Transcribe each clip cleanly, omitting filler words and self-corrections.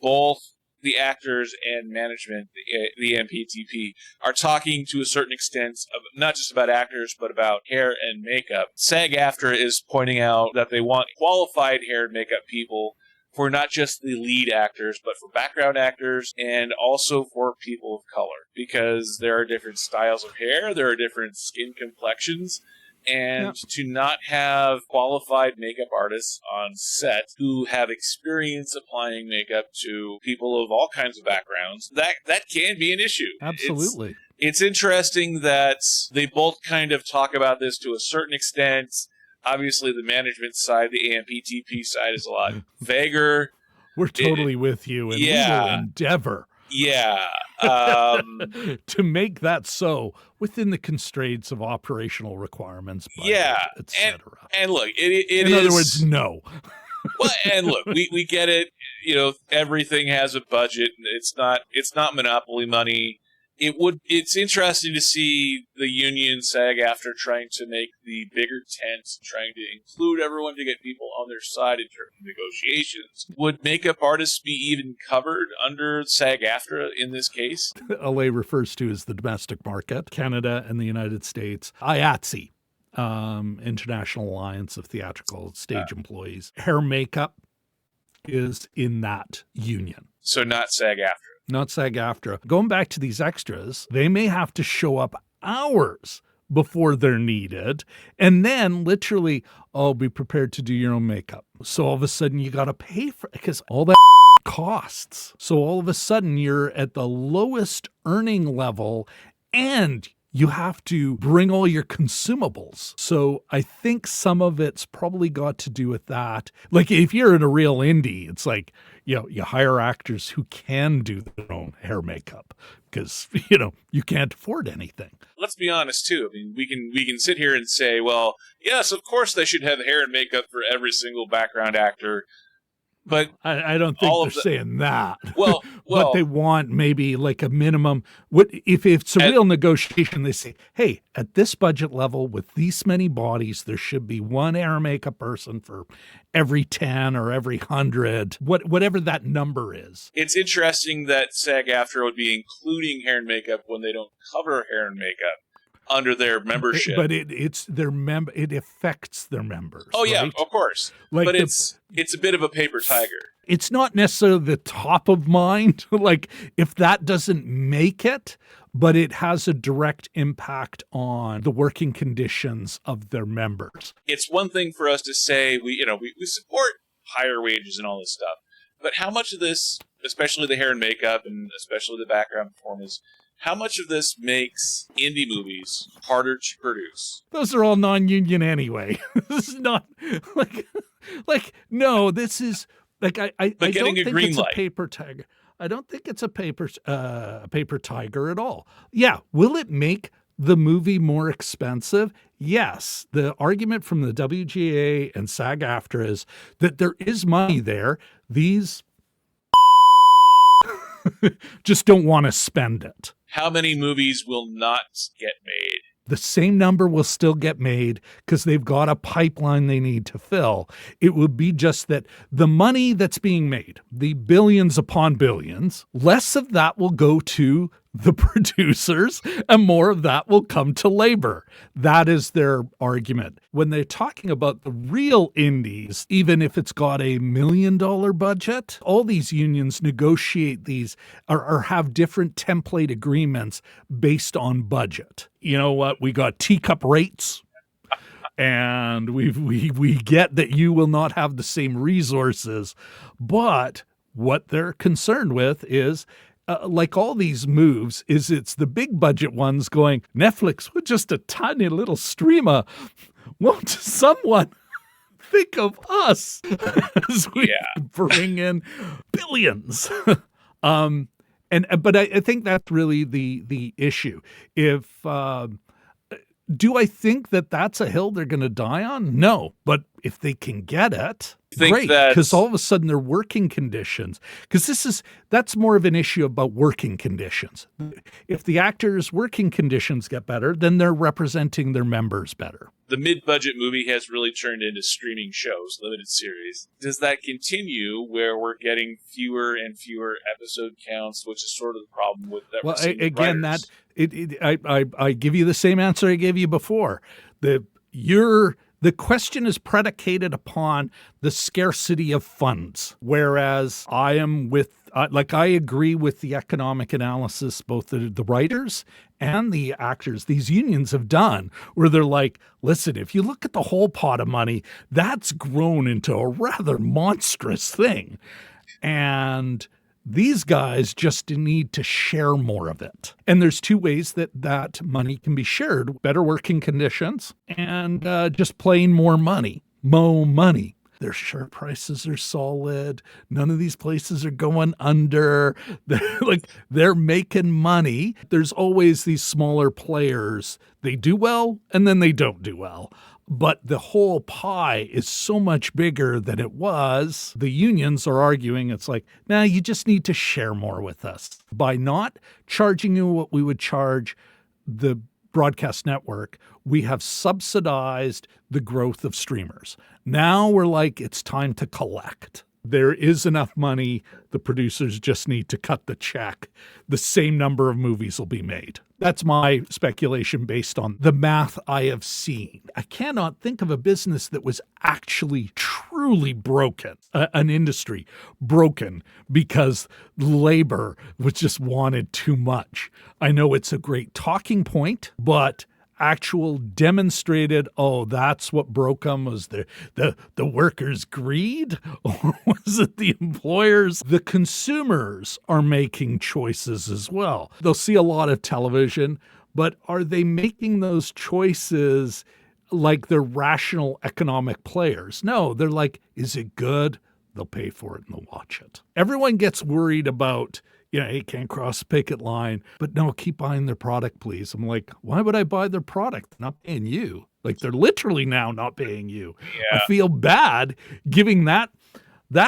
both the actors and management, the AMPTP, are talking to a certain extent, not just about actors, but about hair and makeup. SAG-AFTRA is pointing out that they want qualified hair and makeup people for not just the lead actors, but for background actors and also for people of color, because there are different styles of hair, there are different skin complexions, and to not have qualified makeup artists on set who have experience applying makeup to people of all kinds of backgrounds, that can be an issue. Absolutely. It's interesting that they both kind of talk about this to a certain extent. Obviously, the management side, the AMPTP side, is a lot vaguer. We're totally with you, and we will endeavor to make that so within the constraints of operational requirements, budget, etc. And look, in other words, no. Well, and look, we get it. You know, everything has a budget. It's not monopoly money. It's interesting to see the union SAG-AFTRA trying to make the bigger tent, trying to include everyone to get people on their side in terms of negotiations. Would makeup artists be even covered under SAG-AFTRA in this case? LA refers to as the domestic market. Canada and the United States, IATSE, International Alliance of Theatrical Stage Employees. Hair makeup is in that union. So not SAG-AFTRA. Not SAG-AFTRA. Going back to these extras, they may have to show up hours before they're needed, and then literally, be prepared to do your own makeup. So all of a sudden you got to pay for it because all that costs. So all of a sudden you're at the lowest earning level and you have to bring all your consumables. So I think some of it's probably got to do with that. Like if you're in a real indie, it's like, you hire actors who can do their own hair makeup because, you can't afford anything. Let's be honest, too. I mean, we can sit here and say, well, yes, of course they should have hair and makeup for every single background actor. But I don't think they're saying that. Well, what they want, maybe like a minimum. If it's a real negotiation, they say, hey, at this budget level with these many bodies, there should be one hair and makeup person for every 10 or every 100, whatever that number is. It's interesting that SAG-AFTRA would be including hair and makeup when they don't cover hair and makeup under their membership. But it's their it affects their members. Oh, right? yeah, of course. Like but it's a bit of a paper tiger. It's not necessarily the top of mind, like if that doesn't make it, but it has a direct impact on the working conditions of their members. It's one thing for us to say we support higher wages and all this stuff, but how much of this, especially the hair and makeup and especially the background performance, how much of this makes indie movies harder to produce? Those are all non-union anyway. This is not no. This is like I don't think it's a paper tiger. I don't think it's a paper tiger at all. Yeah, will it make the movie more expensive? Yes. The argument from the WGA and SAG-AFTRA is that there is money there. These just don't want to spend it. How many movies will not get made? The same number will still get made because they've got a pipeline they need to fill. It will be just that the money that's being made, the billions upon billions, less of that will go to the producers and more of that will come to labor. That is their argument. When they're talking about the real indies, even if it's got $1 million budget, all these unions negotiate these or have different template agreements based on budget. You know what? We got teacup rates. And we get that you will not have the same resources, but what they're concerned with is like all these moves, it's the big budget ones going, Netflix, we're just a tiny little streamer. Won't someone think of us as we bring in billions? But I think that's really the issue. Do I think that that's a hill they're going to die on? No. But if they can get it, think Great, because all of a sudden their working conditions, because that's more of an issue about working conditions. If the actors' working conditions get better, then they're representing their members better. The mid-budget movie has really turned into streaming shows, limited series. Does that continue where we're getting fewer and fewer episode counts, which is sort of the problem with that? Well, we're seeing with again, writers? I give you the same answer I gave you before. The question is predicated upon the scarcity of funds, whereas I am I agree with the economic analysis both the writers and the actors, these unions have done, where they're like, listen, if you look at the whole pot of money, that's grown into a rather monstrous thing. And these guys just need to share more of it. And there's two ways that money can be shared: better working conditions and just plain more money. Mo money. Their share prices are solid. None of these places are going under. They're making money. There's always these smaller players. They do well and then they don't do well. But the whole pie is so much bigger than it was. The unions are arguing it's like, nah, you just need to share more with us. By not charging you what we would charge the broadcast network, we have subsidized the growth of streamers. Now we're like, it's time to collect. There is enough money. The producers just need to cut the check. The same number of movies will be made. That's my speculation based on the math I have seen. I cannot think of a business that was actually truly broken, an industry broken because labor was just wanted too much. I know it's a great talking point, but actual demonstrated, oh, that's what broke them, was the workers' greed? Or was it the employers? The consumers are making choices as well. They'll see a lot of television, but are they making those choices like they're rational economic players? No, they're like, is it good? They'll pay for it and they'll watch it. Everyone gets worried about, hey, can't cross the picket line, but no, keep buying their product, please. I'm like, why would I buy their product? They're not paying you. Like, they're literally now not paying you. Yeah. I feel bad giving that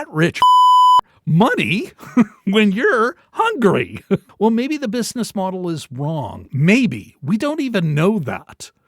rich money when you're hungry. Well, maybe the business model is wrong. Maybe. We don't even know that.